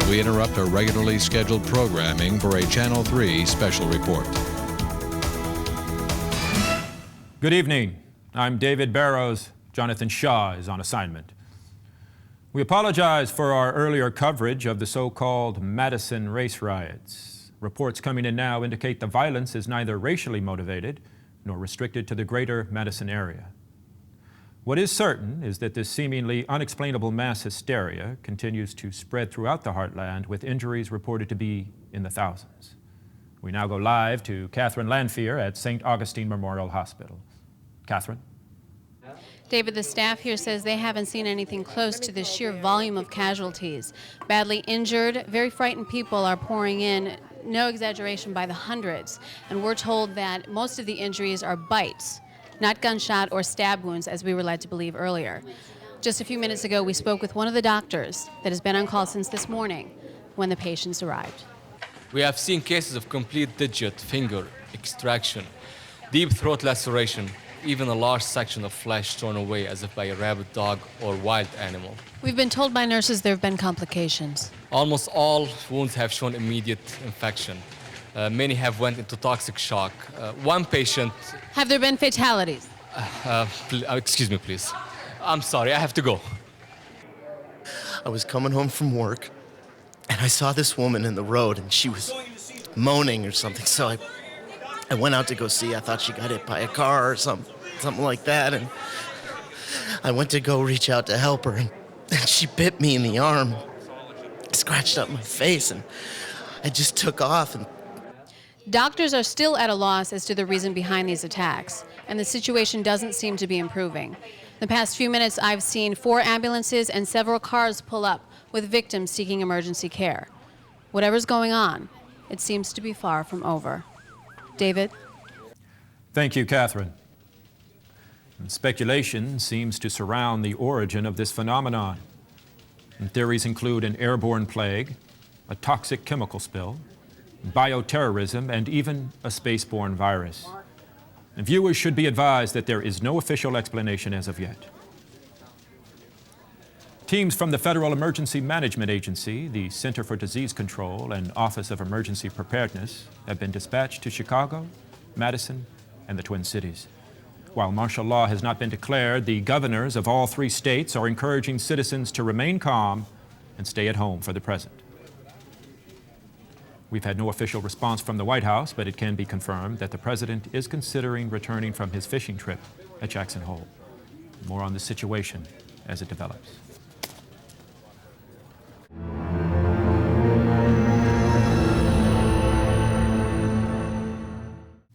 we interrupt our regularly scheduled programming for a Channel 3 special report. Good evening. I'm David Barrows. Jonathan Shaw is on assignment. We apologize for our earlier coverage of the so-called Madison race riots. Reports coming in now indicate the violence is neither racially motivated nor restricted to the greater Madison area. What is certain is that this seemingly unexplainable mass hysteria continues to spread throughout the heartland, with injuries reported to be in the thousands. We now go live to Catherine Lanphier at St. Augustine Memorial Hospital. Catherine? David, the staff here says they haven't seen anything close to the sheer volume of casualties. Badly injured, very frightened people are pouring in, no exaggeration, by the hundreds. And we're told that most of the injuries are bites, not gunshot or stab wounds, as we were led to believe earlier. Just a few minutes ago, we spoke with one of the doctors that has been on call since this morning when the patients arrived. We have seen cases of complete digit, finger extraction, deep throat laceration, even a large section of flesh torn away as if by a rabid dog or wild animal. We've been told by nurses there have been complications. Almost all wounds have shown immediate infection. Many have went into toxic shock. One patient... Have there been fatalities? Excuse me, please. I'm sorry, I have to go. I was coming home from work, and I saw this woman in the road, and she was moaning or something, so I went out to go see. I thought she got hit by a car or something like that, and I went to go reach out to help her, and she bit me in the arm, scratched up my face, and I just took off. And doctors are still at a loss as to the reason behind these attacks, and the situation doesn't seem to be improving. In the past few minutes, I've seen 4 ambulances and several cars pull up with victims seeking emergency care. Whatever's going on, it seems to be far from over. David? Thank you, Catherine. And speculation seems to surround the origin of this phenomenon. And theories include an airborne plague, a toxic chemical spill, bioterrorism, and even a spaceborne virus. And viewers should be advised that there is no official explanation as of yet. Teams from the Federal Emergency Management Agency, the Center for Disease Control, and Office of Emergency Preparedness have been dispatched to Chicago, Madison, and the Twin Cities. While martial law has not been declared, the governors of all 3 states are encouraging citizens to remain calm and stay at home for the present. We've had no official response from the White House, but it can be confirmed that the president is considering returning from his fishing trip at Jackson Hole. More on the situation as it develops.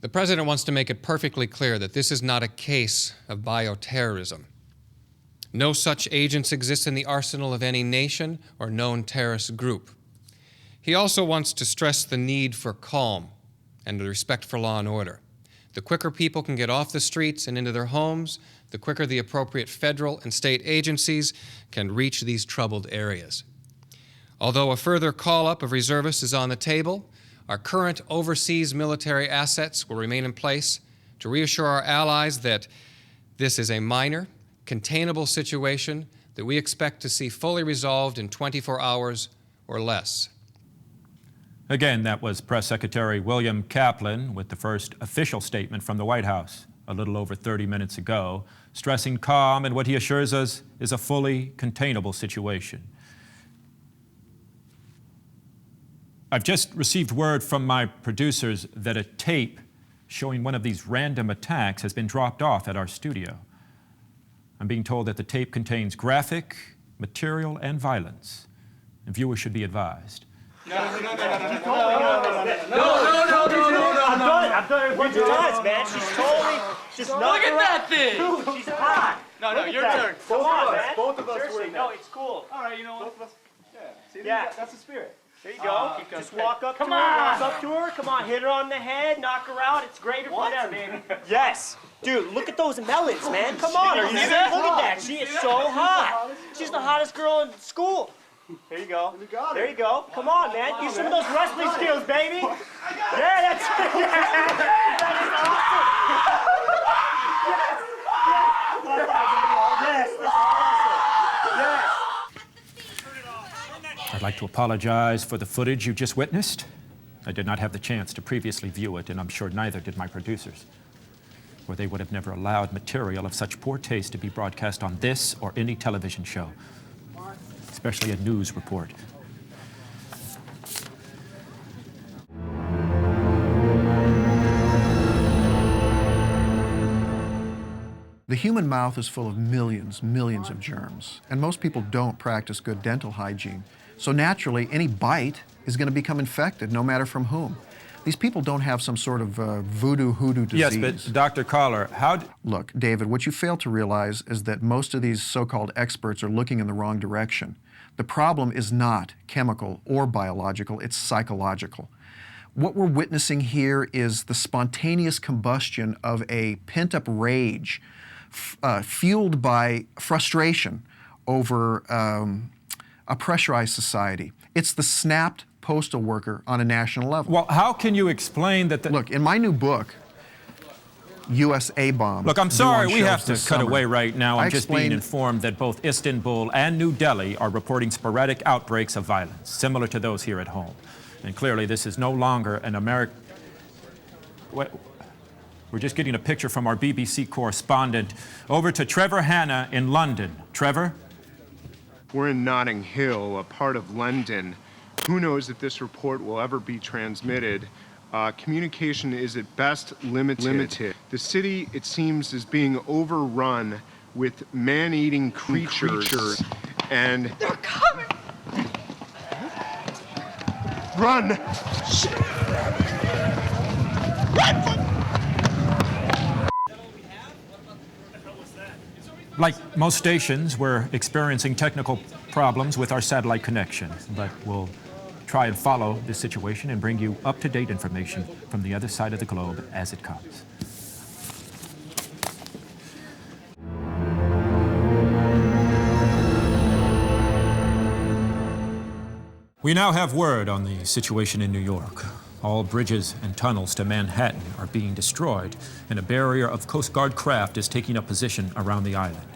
The president wants to make it perfectly clear that this is not a case of bioterrorism. No such agents exist in the arsenal of any nation or known terrorist group. He also wants to stress the need for calm and the respect for law and order. The quicker people can get off the streets and into their homes, the quicker the appropriate federal and state agencies can reach these troubled areas. Although a further call-up of reservists is on the table, our current overseas military assets will remain in place to reassure our allies that this is a minor, containable situation that we expect to see fully resolved in 24 hours or less. Again, that was Press Secretary William Kaplan with the first official statement from the White House a little over 30 minutes ago, stressing calm and what he assures us is a fully containable situation. I've just received word from my producers that a tape showing one of these random attacks has been dropped off at our studio. I'm being told that the tape contains graphic material and violence, and viewers should be advised. No. I'm done it 100 times, man. She's totally just not. Look at that thing! Dude, she's hot. No, your turn. Come on, man. Both of us Seriously, were no, it's cool. All right, you know what? Yeah. That's the spirit. There you go. Just walk up to her, walk up to her. Come on, hit her on the head, knock her out. It's greater from there, baby. Yes. Dude, look at those melons, man. Come on. Are you see that? Look at that. She is so hot. She's the hottest girl in school. There you go. There you go. Come on, man. Use some of those wrestling skills, baby. Yeah, that's it. That is awesome. Yes, that's awesome. Yes. I'd like to apologize for the footage you just witnessed. I did not have the chance to previously view it, and I'm sure neither did my producers, or they would have never allowed material of such poor taste to be broadcast on this or any television show, especially a news report. The human mouth is full of millions of germs, and most people don't practice good dental hygiene. So naturally, any bite is going to become infected, no matter from whom. These people don't have some sort of hoodoo disease. Yes, but Dr. Collar, Look, David, what you fail to realize is that most of these so-called experts are looking in the wrong direction. The problem is not chemical or biological, it's psychological. What we're witnessing here is the spontaneous combustion of a pent-up rage fueled by frustration over a pressurized society. It's the snapped postal worker on a national level. Well, how can you explain that Look, in my new book, USA Bomb. Look, I'm sorry, we have to cut away summer, right now. I'm just being explained- informed that both Istanbul and New Delhi are reporting sporadic outbreaks of violence, similar to those here at home. And clearly, this is no longer an American... We're just getting a picture from our BBC correspondent. Over to Trevor Hanna in London. Trevor? We're in Notting Hill, a part of London. Who knows if this report will ever be transmitted? Communication is at best limited. The city, it seems, is being overrun with man-eating creatures. And... They're coming! Run! Like most stations, we're experiencing technical problems with our satellite connection, but we'll try and follow this situation and bring you up-to-date information from the other side of the globe as it comes. We now have word on the situation in New York. All bridges and tunnels to Manhattan are being destroyed, and a barrier of Coast Guard craft is taking up position around the island.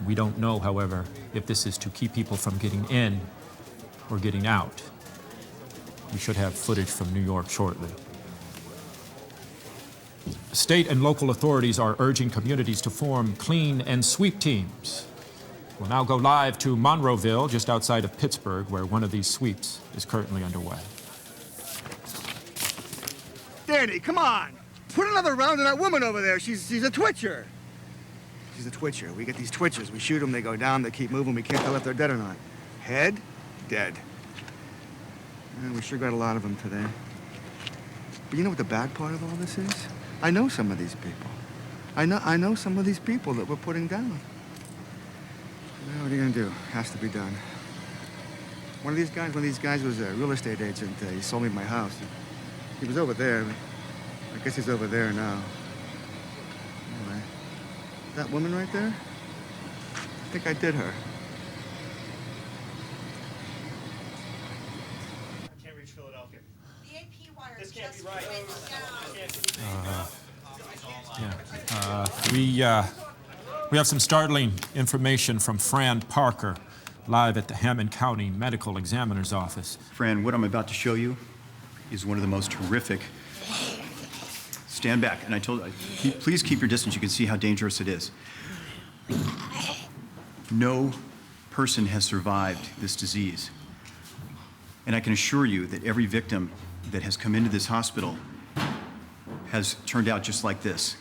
We don't know, however, if this is to keep people from getting in or getting out. We should have footage from New York shortly. State and local authorities are urging communities to form clean and sweep teams. We'll now go live to Monroeville, just outside of Pittsburgh, where one of these sweeps is currently underway. Danny, come on! Put another round on that woman over there. She's a twitcher. She's a twitcher. We get these twitchers. We shoot them, they go down, they keep moving. We can't tell if they're dead or not. Head, dead. And we sure got a lot of them today. But you know what the bad part of all this is? I know some of these people. I know some of these people that we're putting down. Well, what are you gonna do? Has to be done. One of these guys was a real estate agent. He sold me my house. He was over there. I guess he's over there now. Anyway, that woman right there, I think I did her. I can't reach Philadelphia. The AP wire This can't be just right. We have some startling information from Fran Parker, live at the Hammond County Medical Examiner's office. Fran, what I'm about to show you is one of the most horrific. Stand back, and I told you, please keep your distance. You can see how dangerous it is. No person has survived this disease. And I can assure you that every victim that has come into this hospital has turned out just like this.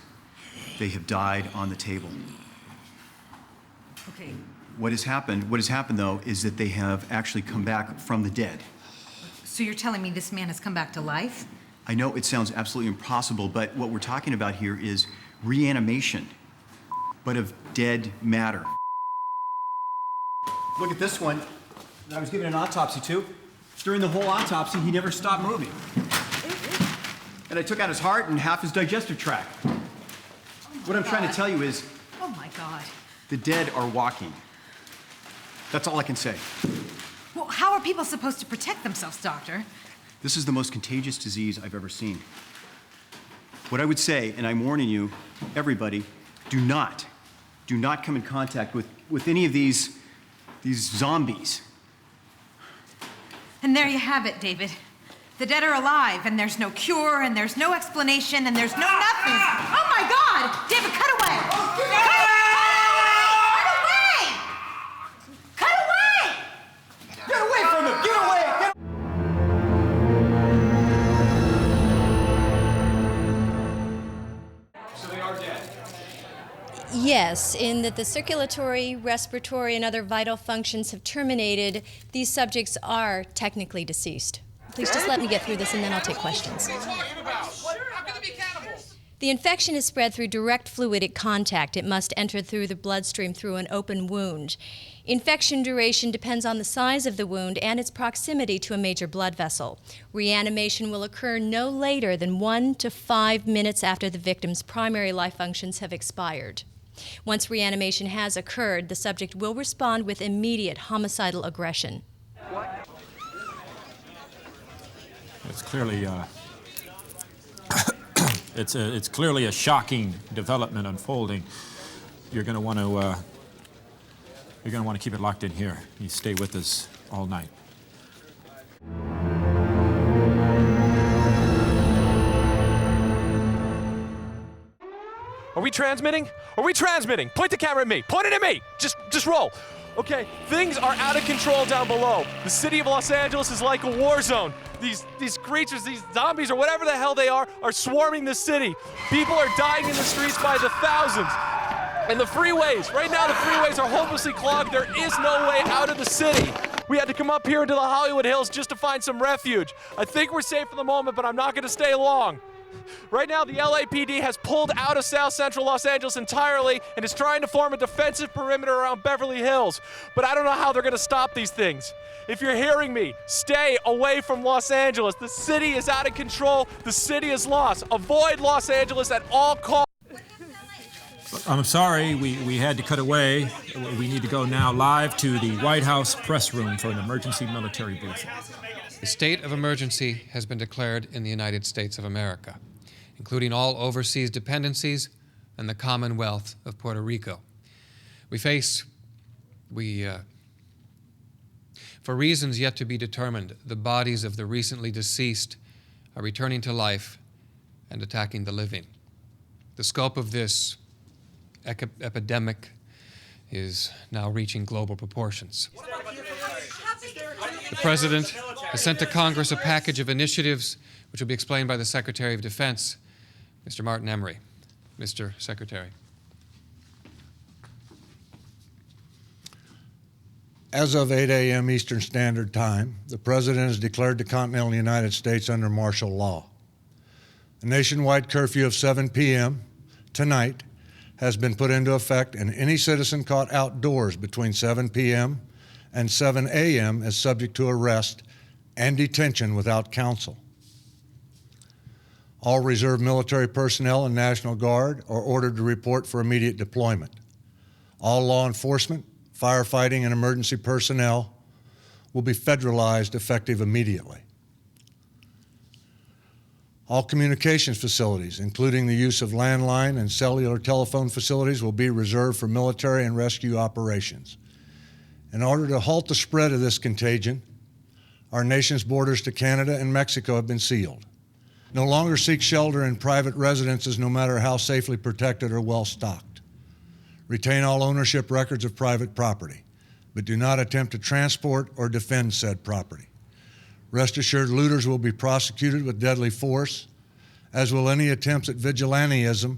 They have died on the table. Okay. What has happened, though, is that they have actually come back from the dead. So you're telling me this man has come back to life? I know it sounds absolutely impossible, but what we're talking about here is reanimation, but of dead matter. Look at this one that I was given an autopsy to. During the whole autopsy, he never stopped moving. And I took out his heart and half his digestive tract. What I'm trying to tell you is... Oh, my God. The dead are walking. That's all I can say. Well, how are people supposed to protect themselves, Doctor? This is the most contagious disease I've ever seen. What I would say, and I'm warning you, everybody, do not come in contact with any of these zombies. And there you have it, David. The dead are alive, and there's no cure, and there's no explanation, and there's no nothing. Oh my God! David, cut away! Cut away! Cut away! Get away from him! Get away! So they are dead. Yes, in that the circulatory, respiratory, and other vital functions have terminated, these subjects are technically deceased. Please just let me get through this and then I'll take questions. The infection is spread through direct fluidic contact. It must enter through the bloodstream through an open wound. Infection duration depends on the size of the wound and its proximity to a major blood vessel. Reanimation will occur no later than 1 to 5 minutes after the victim's primary life functions have expired. Once reanimation has occurred, the subject will respond with immediate homicidal aggression. It's clearly it's clearly a shocking development unfolding. You're going to want to keep it locked in here. You stay with us all night. Are we transmitting? Are we transmitting? Point the camera at me. Point it at me. Just roll. Okay, things are out of control down below. The city of Los Angeles is like a war zone. These creatures, these zombies or whatever the hell they are swarming the city. People are dying in the streets by the thousands. And the freeways, right now the freeways are hopelessly clogged. There is no way out of the city. We had to come up here into the Hollywood Hills just to find some refuge. I think we're safe for the moment, but I'm not gonna stay long. Right now, the LAPD has pulled out of South Central Los Angeles entirely and is trying to form a defensive perimeter around Beverly Hills. But I don't know how they're gonna stop these things. If you're hearing me, stay away from Los Angeles. The city is out of control. The city is lost. Avoid Los Angeles at all costs. I'm sorry, we had to cut away. We need to go now live to the White House press room for an emergency military briefing. The state of emergency has been declared in the United States of America, including all overseas dependencies and the Commonwealth of Puerto Rico. For reasons yet to be determined, the bodies of the recently deceased are returning to life and attacking the living. The scope of this epidemic is now reaching global proportions. The President has sent to Congress a package of initiatives which will be explained by the Secretary of Defense, Mr. Martin Emery. Mr. Secretary. As of 8 a.m. Eastern Standard Time, the President has declared the continental United States under martial law. A nationwide curfew of 7 p.m. tonight has been put into effect, and any citizen caught outdoors between 7 p.m. and 7 a.m. is subject to arrest and detention without counsel. All reserve military personnel and National Guard are ordered to report for immediate deployment. All law enforcement, firefighting, and emergency personnel will be federalized effective immediately. All communications facilities, including the use of landline and cellular telephone facilities, will be reserved for military and rescue operations. In order to halt the spread of this contagion, our nation's borders to Canada and Mexico have been sealed. No longer seek shelter in private residences, no matter how safely protected or well-stocked. Retain all ownership records of private property, but do not attempt to transport or defend said property. Rest assured, looters will be prosecuted with deadly force, as will any attempts at vigilantism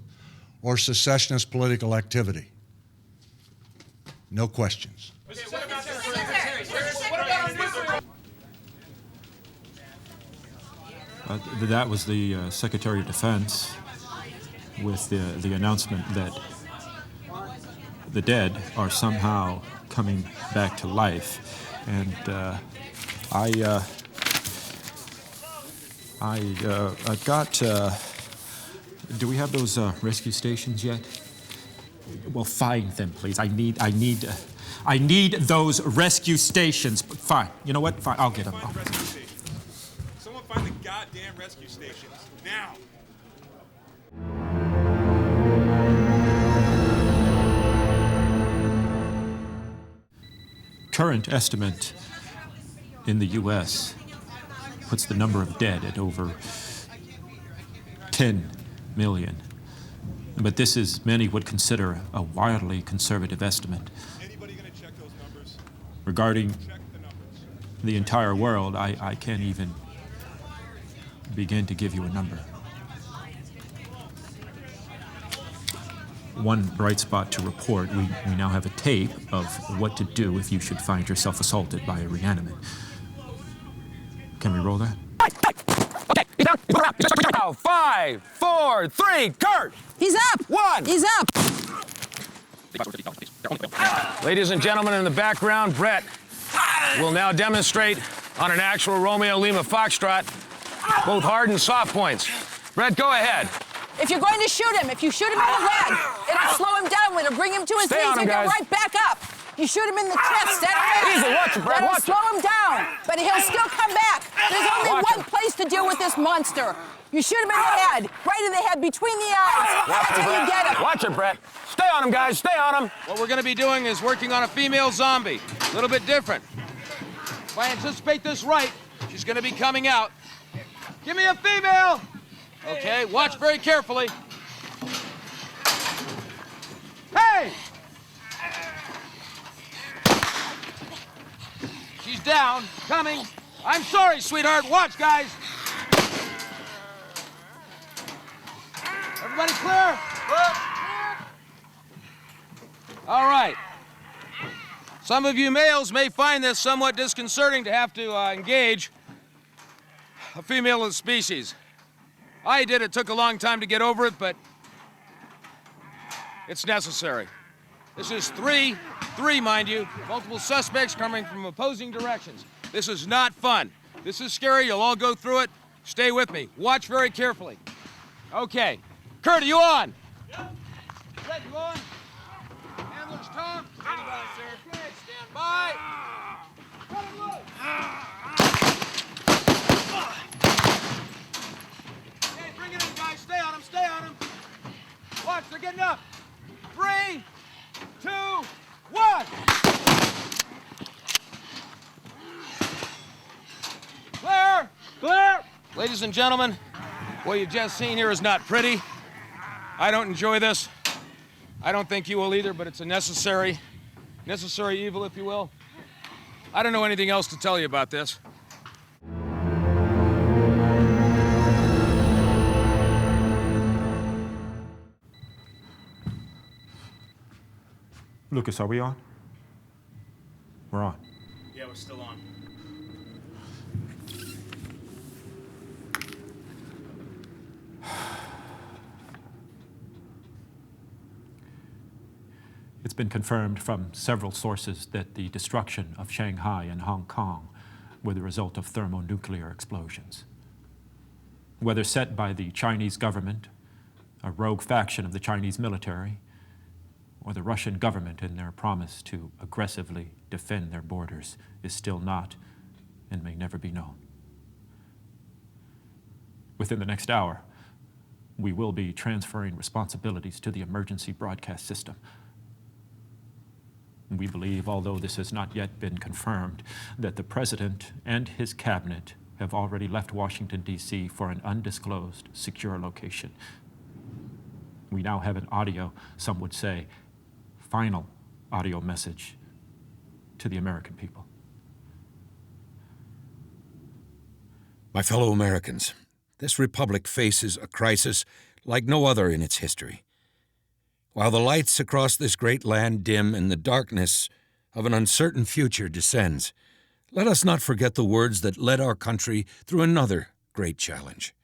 or secessionist political activity. No questions. That was the Secretary of Defense with the announcement that the dead are somehow coming back to life. And I've got, do we have those rescue stations yet? Well, find them, please. I need those rescue stations. Fine. You know what? Fine. I'll get them. Someone find the goddamn rescue stations now. Current estimate in the U.S. puts the number of dead at over 10 million. But this is, many would consider, a wildly conservative estimate. Regarding the entire world, I can't even begin to give you a number. One bright spot to report, we now have a tape of what to do if you should find yourself assaulted by a reanimate. Can we roll that? Okay, he's down. He's around. Now, 5, 4, 3, Kurt! He's up! 1! He's up! Ladies and gentlemen, in the background, Brett will now demonstrate on an actual Romeo Lima Foxtrot both hard and soft points. Brett, go ahead. If you're going to shoot him, if you shoot him in the leg, it'll slow him down. It'll bring him to his Stay knees on him, and go guys. right back up. You shoot him in the chest, Easy, watch it, Brett, that'll watch it. slow him down, but he'll still come back. There's only Watch one place to deal with this monster. You shoot him in the head, right in the head, between the eyes. That's how you get him. Watch it, Brett. Stay on him, guys. Stay on him. What we're going to be doing is working on a female zombie. A little bit different. If I anticipate this right, she's going to be coming out. Give me a female! Okay, watch very carefully. Hey! She's down, coming. I'm sorry, sweetheart. Watch, guys. Everybody clear? All right. Some of you males may find this somewhat disconcerting to have to engage a female of the species. I did. It took a long time to get over it, but it's necessary. This is three, mind you, multiple suspects coming from opposing directions. This is not fun. This is scary. You'll all go through it. Stay with me. Watch very carefully. Okay. Kurt, are you on? Yep. Brett, you on? Handlers, Tom? Stand by, sir. Okay, stand by. Cut him loose. Okay, bring it in, guys. Stay on him, stay on him. Watch, they're getting up. 3, 2, 1. Clear! Clear! Ladies and gentlemen, what you've just seen here is not pretty. I don't enjoy this. I don't think you will either, but it's a necessary evil, if you will. I don't know anything else to tell you about this. Lucas, are we on? We're on. Yeah, we're still on. It's been confirmed from several sources that the destruction of Shanghai and Hong Kong were the result of thermonuclear explosions. Whether set by the Chinese government, a rogue faction of the Chinese military, or the Russian government in their promise to aggressively defend their borders is still not and may never be known. Within the next hour, we will be transferring responsibilities to the emergency broadcast system. We believe, although this has not yet been confirmed, that the President and his cabinet have already left Washington, D.C. for an undisclosed, secure location. We now have an audio, some would say, final audio message to the American people. My fellow Americans, this republic faces a crisis like no other in its history. While the lights across this great land dim and the darkness of an uncertain future descends, let us not forget the words that led our country through another great challenge.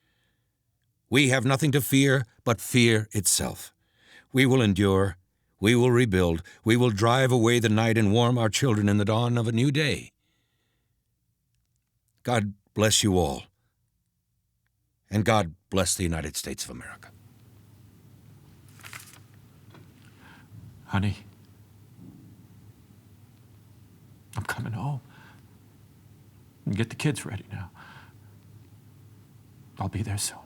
We have nothing to fear but fear itself. We will endure, we will rebuild, we will drive away the night and warm our children in the dawn of a new day. God bless you all, and God bless the United States of America. Honey, I'm coming home. Get the kids ready now. I'll be there soon.